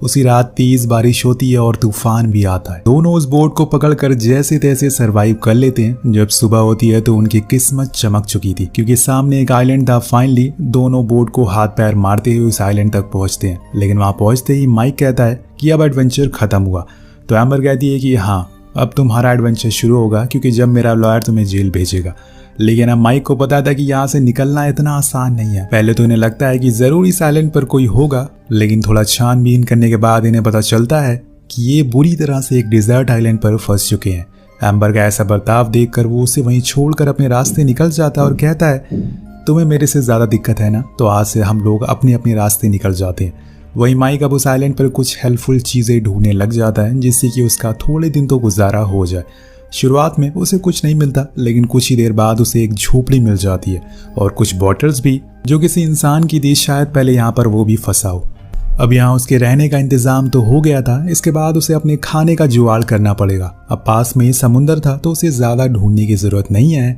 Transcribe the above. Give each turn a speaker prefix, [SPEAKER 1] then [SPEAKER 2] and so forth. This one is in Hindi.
[SPEAKER 1] उसी रात तेज बारिश होती है और तूफान भी आता है। दोनों उस बोट को पकड़कर जैसे तैसे सरवाइव कर लेते हैं। जब सुबह होती है तो उनकी किस्मत चमक चुकी थी, क्योंकि सामने एक आइलैंड था। फाइनली दोनों बोट को हाथ पैर मारते हुए उस आइलैंड तक पहुंचते हैं। लेकिन वहां पहुंचते ही माइक कहता है कि अब एडवेंचर खत्म हुआ। तो एम्बर कहती है कि हाँ, अब तुम्हारा एडवेंचर शुरू होगा, क्योंकि जब मेरा लॉयर तुम्हें जेल भेजेगा। लेकिन अब माइक को पता था कि यहाँ से निकलना इतना आसान नहीं है। पहले तो इन्हें लगता है कि जरूर इस आइलैंड पर कोई होगा, लेकिन थोड़ा छानबीन करने के बाद इन्हें पता चलता है कि ये बुरी तरह से एक डिजर्ट आइलैंड पर फंस चुके हैं। एम्बर का ऐसा बर्ताव देखकर वो उसे वहीं छोड़कर अपने रास्ते निकल जाता है और कहता है, तुम्हें मेरे से ज्यादा दिक्कत है ना, तो आज से हम लोग अपने अपने रास्ते निकल जाते हैं। वही माइक अब उस आइलैंड पर कुछ हेल्पफुल चीजें ढूंढने लग जाता है, जिससे कि उसका थोड़े दिन तो गुजारा हो जाए। शुरुआत में उसे कुछ नहीं मिलता, लेकिन कुछ ही देर बाद उसे एक झोपड़ी मिल जाती है और कुछ बॉटल्स भी, जो किसी इंसान की थी। शायद पहले यहाँ पर वो भी फंसा हो। अब यहाँ उसके रहने का इंतजाम तो हो गया था। इसके बाद उसे अपने खाने का जुगाड़ करना पड़ेगा। अब पास में ही समुंदर था, तो उसे ज्यादा ढूंढने की जरूरत नहीं है।